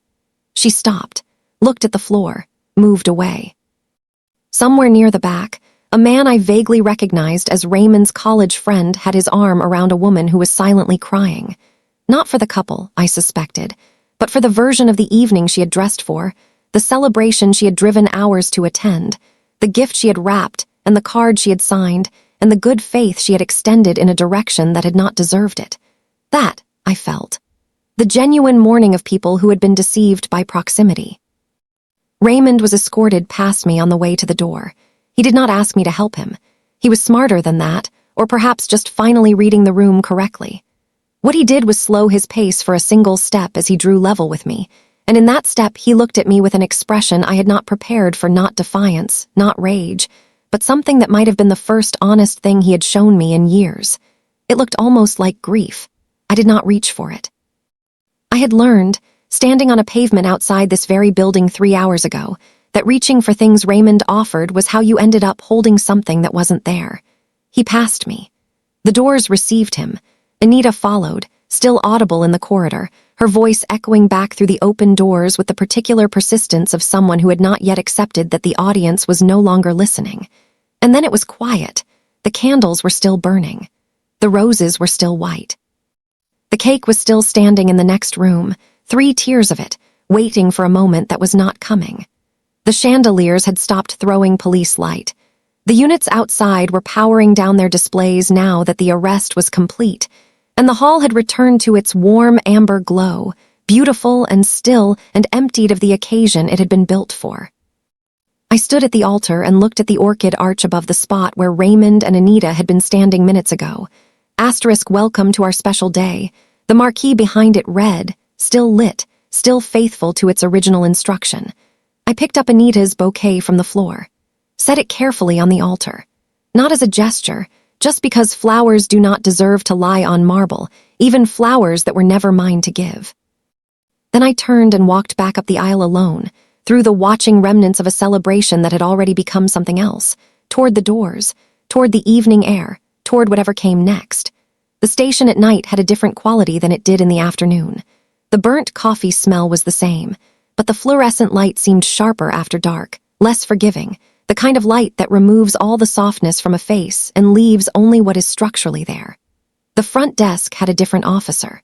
She stopped, looked at the floor, moved away. Somewhere near the back, a man I vaguely recognized as Raymond's college friend had his arm around a woman who was silently crying. Not for the couple, I suspected, but for the version of the evening she had dressed for, the celebration she had driven hours to attend, the gift she had wrapped, and the card she had signed, and the good faith she had extended in a direction that had not deserved it. That, I felt. The genuine mourning of people who had been deceived by proximity. Raymond was escorted past me on the way to the door. He did not ask me to help him. He was smarter than that, or perhaps just finally reading the room correctly. What he did was slow his pace for a single step as he drew level with me, and in that step he looked at me with an expression I had not prepared for, not defiance, not rage, but something that might have been the first honest thing he had shown me in years. It looked almost like grief. I did not reach for it. I had learned, standing on a pavement outside this very building 3 hours ago, that reaching for things Raymond offered was how you ended up holding something that wasn't there. He passed me. The doors received him. Anita followed, still audible in the corridor, her voice echoing back through the open doors with the particular persistence of someone who had not yet accepted that the audience was no longer listening. And then it was quiet. The candles were still burning. The roses were still white. The cake was still standing in the next room, 3 tiers of it, waiting for a moment that was not coming. The chandeliers had stopped throwing police light. The units outside were powering down their displays now that the arrest was complete, and the hall had returned to its warm amber glow, beautiful and still and emptied of the occasion it had been built for. I stood at the altar and looked at the orchid arch above the spot where Raymond and Anita had been standing minutes ago. Asterisk welcome to our special day. The marquee behind it read, still lit, still faithful to its original instruction. I picked up Anita's bouquet from the floor, set it carefully on the altar. Not as a gesture, just because flowers do not deserve to lie on marble, even flowers that were never mine to give. Then I turned and walked back up the aisle alone, through the watching remnants of a celebration that had already become something else, toward the doors, toward the evening air, toward whatever came next. The station at night had a different quality than it did in the afternoon. The burnt coffee smell was the same, but the fluorescent light seemed sharper after dark, less forgiving, the kind of light that removes all the softness from a face and leaves only what is structurally there. The front desk had a different officer.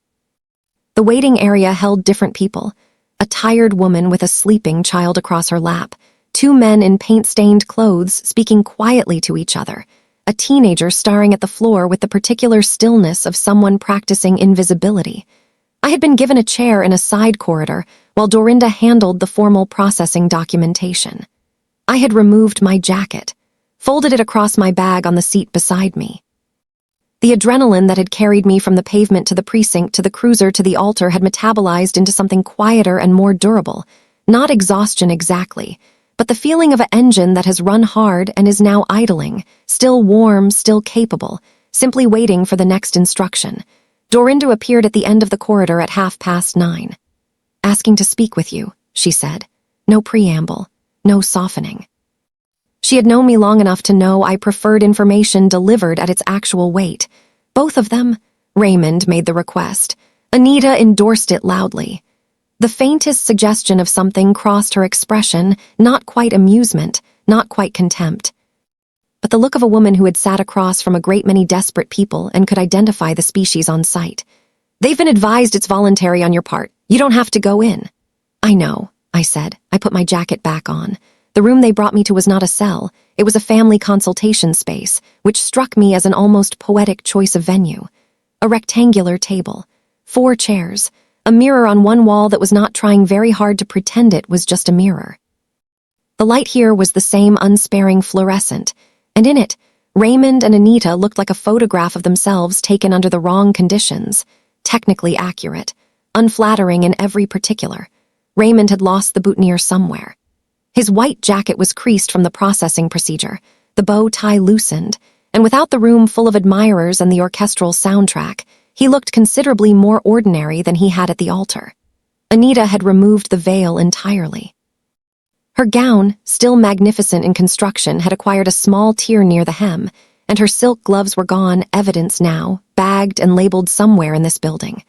The waiting area held different people, a tired woman with a sleeping child across her lap, 2 men in paint-stained clothes speaking quietly to each other, a teenager staring at the floor with the particular stillness of someone practicing invisibility. I had been given a chair in a side corridor while Dorinda handled the formal processing documentation. I had removed my jacket, folded it across my bag on the seat beside me. The adrenaline that had carried me from the pavement to the precinct to the cruiser to the altar had metabolized into something quieter and more durable, not exhaustion exactly, but the feeling of an engine that has run hard and is now idling, still warm, still capable, simply waiting for the next instruction. Dorinda appeared at the end of the corridor at 9:30. "Asking to speak with you," she said. No preamble, no softening. She had known me long enough to know I preferred information delivered at its actual weight. Both of them? Raymond made the request. Anita endorsed it loudly. The faintest suggestion of something crossed her expression, not quite amusement, not quite contempt, but the look of a woman who had sat across from a great many desperate people and could identify the species on sight. "They've been advised it's voluntary on your part. You don't have to go in." "I know," I said. I put my jacket back on. The room they brought me to was not a cell. It was a family consultation space, which struck me as an almost poetic choice of venue. A rectangular table, 4 chairs, a mirror on one wall that was not trying very hard to pretend it was just a mirror. The light here was the same unsparing fluorescent, and in it, Raymond and Anita looked like a photograph of themselves taken under the wrong conditions, technically accurate, unflattering in every particular. Raymond had lost the boutonniere somewhere. His white jacket was creased from the processing procedure, the bow tie loosened, and without the room full of admirers and the orchestral soundtrack, he looked considerably more ordinary than he had at the altar. Anita had removed the veil entirely. Her gown, still magnificent in construction, had acquired a small tear near the hem, and her silk gloves were gone, evidence now, bagged and labeled somewhere in this building.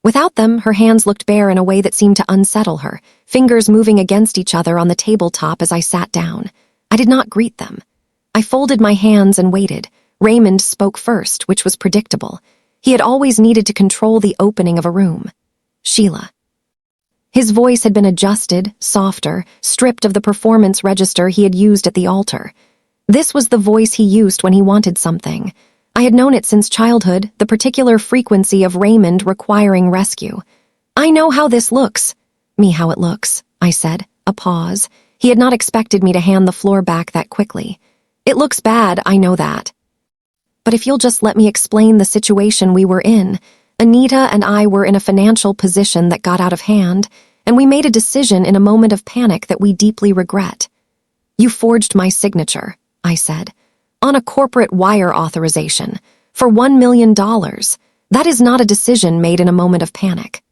Without them, her hands looked bare in a way that seemed to unsettle her, fingers moving against each other on the tabletop as I sat down. I did not greet them. I folded my hands and waited. Raymond spoke first, which was predictable. He had always needed to control the opening of a room. Sheila. His voice had been adjusted, softer, stripped of the performance register he had used at the altar. This was the voice he used when he wanted something. I had known it since childhood, the particular frequency of Raymond requiring rescue. "I know how this looks." "Me how it looks," I said. A pause. He had not expected me to hand the floor back that quickly. "It looks bad, I know that. But if you'll just let me explain the situation we were in, Anita and I were in a financial position that got out of hand, and we made a decision in a moment of panic that we deeply regret." "You forged my signature," I said, "on a corporate wire authorization for $1 million. That is not a decision made in a moment of panic.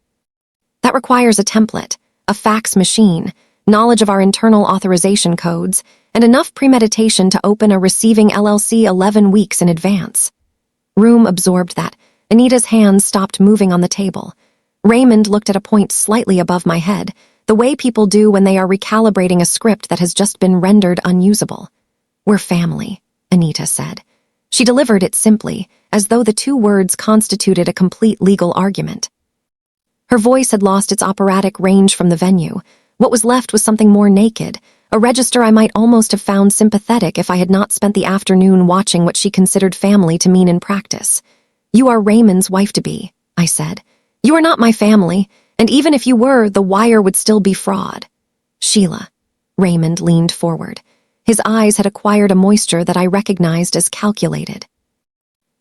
That requires a template, a fax machine, knowledge of our internal authorization codes, and enough premeditation to open a receiving LLC 11 weeks in advance." Room absorbed that. Anita's hands stopped moving on the table. Raymond looked at a point slightly above my head, the way people do when they are recalibrating a script that has just been rendered unusable. "We're family," Anita said. She delivered it simply, as though the two words constituted a complete legal argument. Her voice had lost its operatic range from the venue. What was left was something more naked, a register I might almost have found sympathetic if I had not spent the afternoon watching what she considered family to mean in practice. "You are Raymond's wife-to-be," I said. "You are not my family, and even if you were, the wire would still be fraud." "Sheila." Raymond leaned forward. His eyes had acquired a moisture that I recognized as calculated.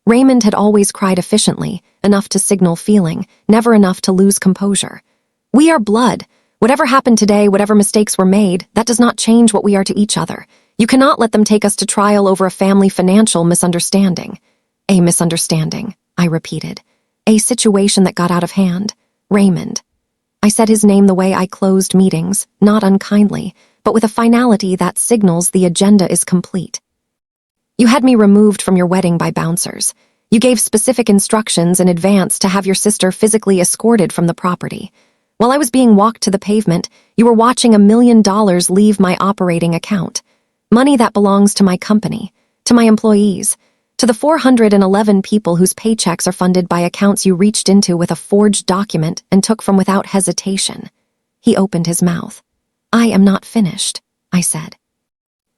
Raymond had always cried efficiently, enough to signal feeling, never enough to lose composure. "We are blood. Whatever happened today, whatever mistakes were made, that does not change what we are to each other. You cannot let them take us to trial over a family financial misunderstanding." "A misunderstanding," I repeated. "A situation that got out of hand. Raymond." I said his name the way I closed meetings, not unkindly, but with a finality that signals the agenda is complete. "You had me removed from your wedding by bouncers. You gave specific instructions in advance to have your sister physically escorted from the property. While I was being walked to the pavement, you were watching $1 million leave my operating account. Money that belongs to my company, to my employees, to the 411 people whose paychecks are funded by accounts you reached into with a forged document and took from without hesitation." He opened his mouth. "I am not finished," I said.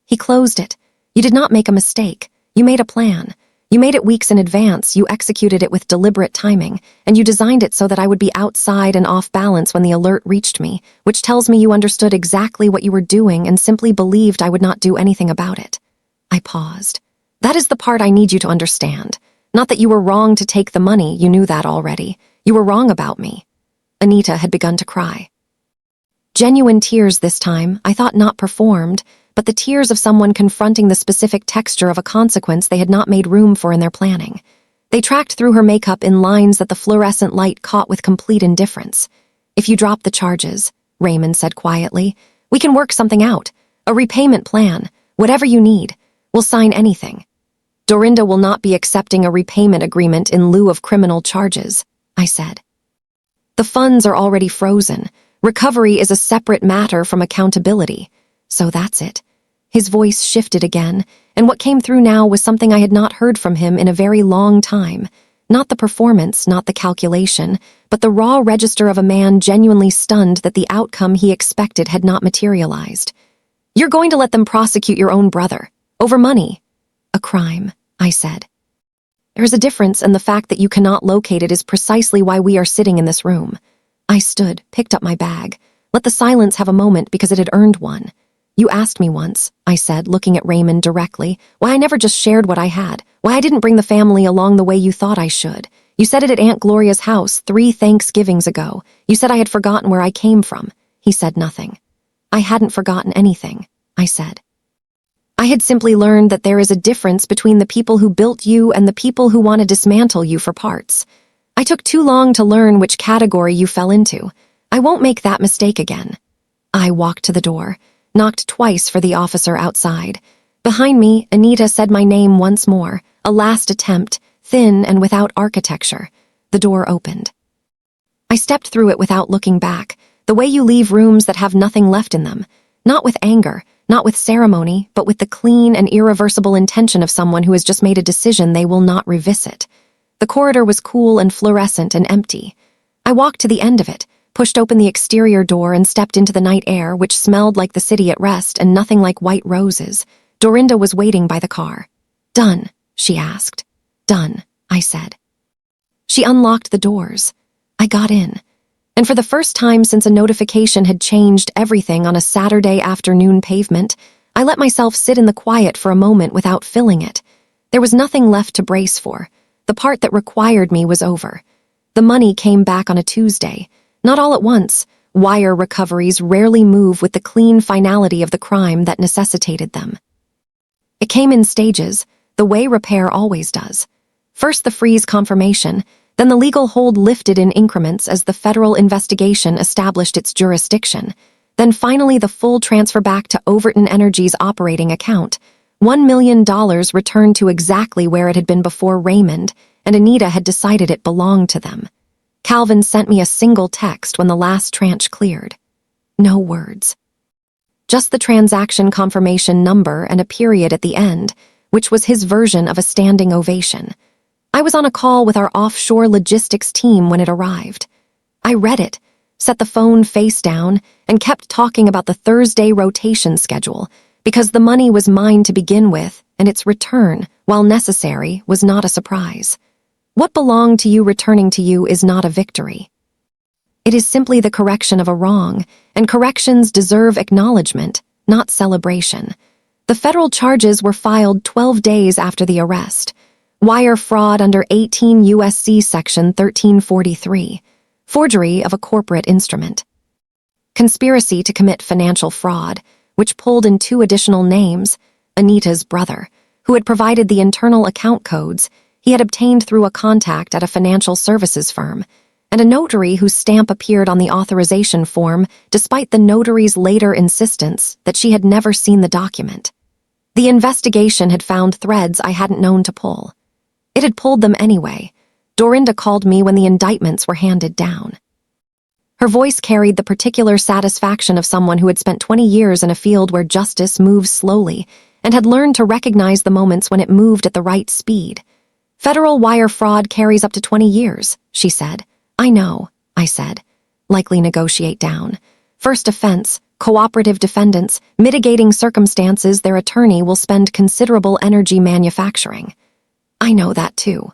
He closed it. "You did not make a mistake. You made a plan. You made it weeks in advance, you executed it with deliberate timing, and you designed it so that I would be outside and off balance when the alert reached me, which tells me you understood exactly what you were doing and simply believed I would not do anything about it." I paused. "That is the part I need you to understand. Not that you were wrong to take the money, you knew that already. You were wrong about me." Anita had begun to cry. Genuine tears this time, I thought not performed, but the tears of someone confronting the specific texture of a consequence they had not made room for in their planning. They tracked through her makeup in lines that the fluorescent light caught with complete indifference. "If you drop the charges," Raymond said quietly, "we can work something out. A repayment plan. Whatever you need. We'll sign anything." "Dorinda will not be accepting a repayment agreement in lieu of criminal charges," I said. "The funds are already frozen. Recovery is a separate matter from accountability. So that's it." His voice shifted again, and what came through now was something I had not heard from him in a very long time. Not the performance, not the calculation, but the raw register of a man genuinely stunned that the outcome he expected had not materialized. "You're going to let them prosecute your own brother. Over money." "A crime," I said. "There is a difference, and the fact that you cannot locate it is precisely why we are sitting in this room." I stood, picked up my bag, let the silence have a moment because it had earned one. "You asked me once," I said, looking at Raymond directly, "why I never just shared what I had, why I didn't bring the family along the way you thought I should. You said it at Aunt Gloria's house 3 Thanksgivings ago. You said I had forgotten where I came from." He said nothing. "I hadn't forgotten anything," I said. I had simply learned that there is a difference between the people who built you and the people who want to dismantle you for parts. I took too long to learn which category you fell into. I won't make that mistake again. I walked to the door, knocked twice for the officer outside. Behind me, Anita said my name once more, a last attempt, thin and without architecture. The door opened. I stepped through it without looking back, the way you leave rooms that have nothing left in them. Not with anger, not with ceremony, but with the clean and irreversible intention of someone who has just made a decision they will not revisit. The corridor was cool and fluorescent and empty. I walked to the end of it, pushed open the exterior door and stepped into the night air, which smelled like the city at rest and nothing like white roses. Dorinda was waiting by the car. "Done?" she asked. "Done," I said. She unlocked the doors. I got in. And for the first time since a notification had changed everything on a Saturday afternoon pavement, I let myself sit in the quiet for a moment without filling it. There was nothing left to brace for. The part that required me was over. The money came back on a Tuesday. Not all at once. Wire recoveries rarely move with the clean finality of the crime that necessitated them. It came in stages, the way repair always does. First the freeze confirmation, then the legal hold lifted in increments as the federal investigation established its jurisdiction, then finally the full transfer back to Overton Energy's operating account. $1 million returned to exactly where it had been before Raymond, and Anita had decided it belonged to them. Calvin sent me a single text when the last tranche cleared. No words. Just the transaction confirmation number and a period at the end, which was his version of a standing ovation. I was on a call with our offshore logistics team when it arrived. I read it, set the phone face down, and kept talking about the Thursday rotation schedule, because the money was mine to begin with, and its return, while necessary, was not a surprise. What belonged to you returning to you is not a victory. It is simply the correction of a wrong, and corrections deserve acknowledgement, not celebration. The federal charges were filed 12 days after the arrest. Wire fraud under 18 U.S.C. Section 1343. Forgery of a corporate instrument. Conspiracy to commit financial fraud, which pulled in 2 additional names: Anita's brother, who had provided the internal account codes he had obtained through a contact at a financial services firm, and a notary whose stamp appeared on the authorization form despite the notary's later insistence that she had never seen the document. The investigation had found threads I hadn't known to pull. It had pulled them anyway. Dorinda called me when the indictments were handed down. Her voice carried the particular satisfaction of someone who had spent 20 years in a field where justice moves slowly and had learned to recognize the moments when it moved at the right speed. "Federal wire fraud carries up to 20 years, she said. "I know," I said. "Likely negotiate down. First offense, cooperative defendants, mitigating circumstances their attorney will spend considerable energy manufacturing." "I know that too."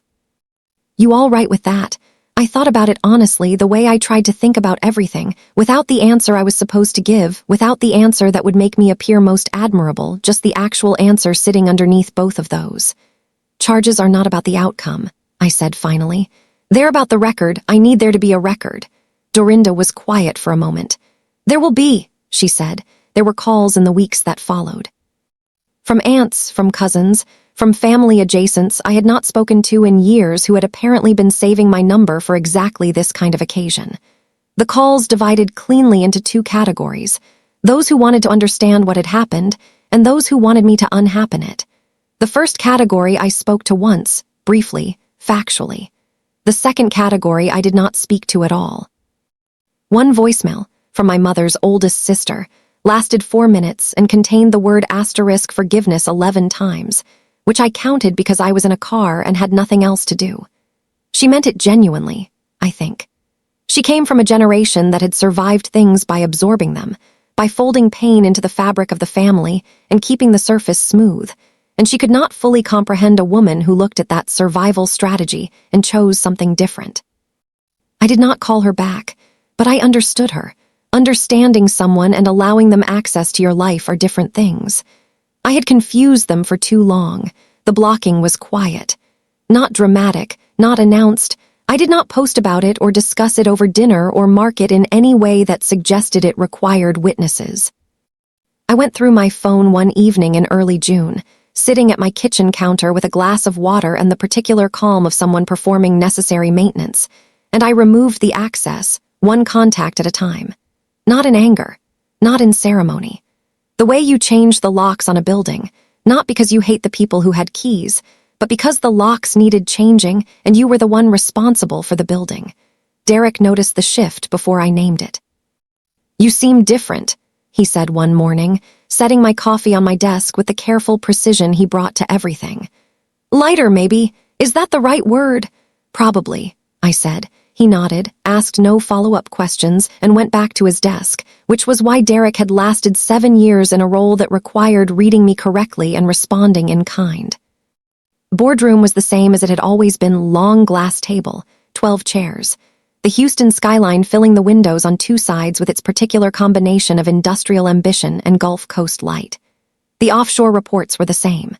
"You all right with that?" I thought about it honestly, the way I tried to think about everything, without the answer I was supposed to give, without the answer that would make me appear most admirable, just the actual answer sitting underneath both of those. "Charges are not about the outcome," I said finally. "They're about the record. I need there to be a record." Dorinda was quiet for a moment. "There will be," she said. There were calls in the weeks that followed. From aunts, from cousins, from family adjacents I had not spoken to in years who had apparently been saving my number for exactly this kind of occasion. The calls divided cleanly into 2 categories: those who wanted to understand what had happened, and those who wanted me to unhappen it. The first category I spoke to once, briefly, factually. The second category I did not speak to at all. One voicemail, from my mother's oldest sister, lasted 4 minutes and contained the word *forgiveness 11 times, which I counted because I was in a car and had nothing else to do. She meant it genuinely, I think. She came from a generation that had survived things by absorbing them, by folding pain into the fabric of the family and keeping the surface smooth, and she could not fully comprehend a woman who looked at that survival strategy and chose something different. I did not call her back, but I understood her. Understanding someone and allowing them access to your life are different things. I had confused them for too long. The blocking was quiet. Not dramatic, not announced. I did not post about it or discuss it over dinner or mark it in any way that suggested it required witnesses. I went through my phone one evening in early June, sitting at my kitchen counter with a glass of water and the particular calm of someone performing necessary maintenance, and I removed the access, one contact at a time. Not in anger, not in ceremony. The way you change the locks on a building, not because you hate the people who had keys, but because the locks needed changing and you were the one responsible for the building. Derek noticed the shift before I named it. "You seem different," he said one morning, setting my coffee on my desk with the careful precision he brought to everything. "Lighter, maybe. Is that the right word?" "Probably," I said. He nodded, asked no follow-up questions, and went back to his desk, which was why Derek had lasted 7 years in a role that required reading me correctly and responding in kind. Boardroom was the same as it had always been: long glass table, 12 chairs. The Houston skyline filling the windows on 2 sides with its particular combination of industrial ambition and Gulf Coast light. The offshore reports were the same.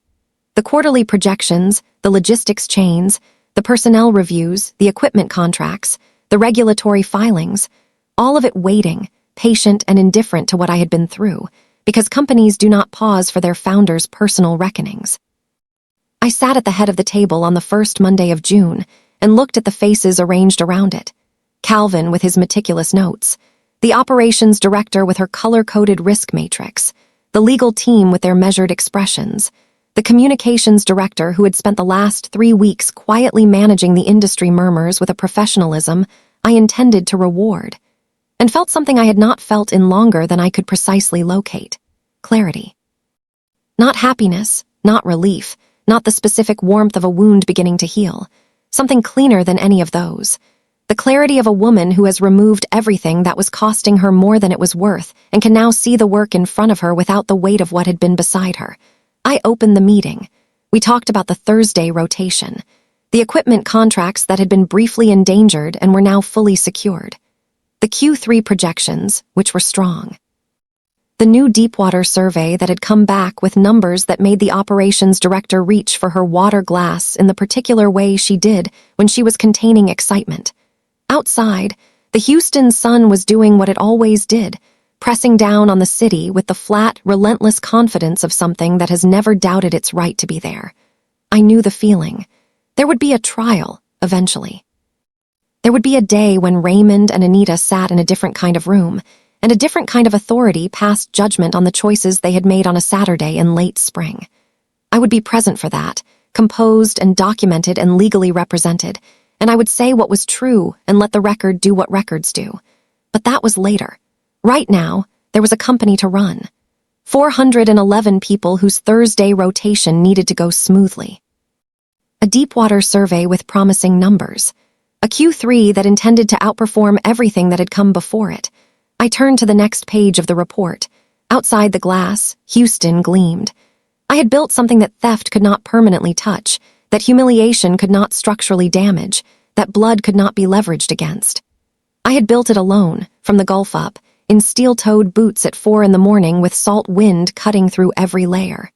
The quarterly projections, the logistics chains, the personnel reviews, the equipment contracts, the regulatory filings, all of it waiting, patient and indifferent to what I had been through, because companies do not pause for their founders' personal reckonings. I sat at the head of the table on the first Monday of June and looked at the faces arranged around it. Calvin with his meticulous notes, the operations director with her color-coded risk matrix, the legal team with their measured expressions, the communications director who had spent the last 3 weeks quietly managing the industry murmurs with a professionalism I intended to reward, and felt something I had not felt in longer than I could precisely locate: clarity. Not happiness, not relief, not the specific warmth of a wound beginning to heal, something cleaner than any of those. The clarity of a woman who has removed everything that was costing her more than it was worth and can now see the work in front of her without the weight of what had been beside her. I opened the meeting. We talked about the Thursday rotation, the equipment contracts that had been briefly endangered and were now fully secured, the Q3 projections, which were strong, the new Deepwater survey that had come back with numbers that made the operations director reach for her water glass in the particular way she did when she was containing excitement. Outside, the Houston sun was doing what it always did, pressing down on the city with the flat, relentless confidence of something that has never doubted its right to be there. I knew the feeling. There would be a trial, eventually. There would be a day when Raymond and Anita sat in a different kind of room, and a different kind of authority passed judgment on the choices they had made on a Saturday in late spring. I would be present for that, composed and documented and legally represented, and I would say what was true and let the record do what records do. But that was later. Right now, there was a company to run. 411 people whose Thursday rotation needed to go smoothly. A Deepwater survey with promising numbers. A Q3 that intended to outperform everything that had come before it. I turned to the next page of the report. Outside the glass, Houston gleamed. I had built something that theft could not permanently touch, that humiliation could not structurally damage, that blood could not be leveraged against. I had built it alone, from the Gulf up, in steel-toed boots at 4 a.m. with salt wind cutting through every layer.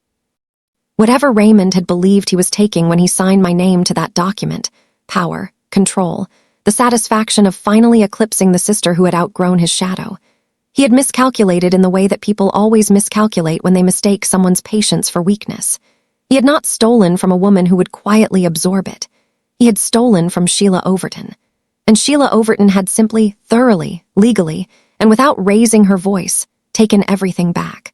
Whatever Raymond had believed he was taking when he signed my name to that document, power, control, the satisfaction of finally eclipsing the sister who had outgrown his shadow. He had miscalculated in the way that people always miscalculate when they mistake someone's patience for weakness. He had not stolen from a woman who would quietly absorb it. He had stolen from Sheila Overton. And Sheila Overton had simply, thoroughly, legally, and without raising her voice, taken everything back.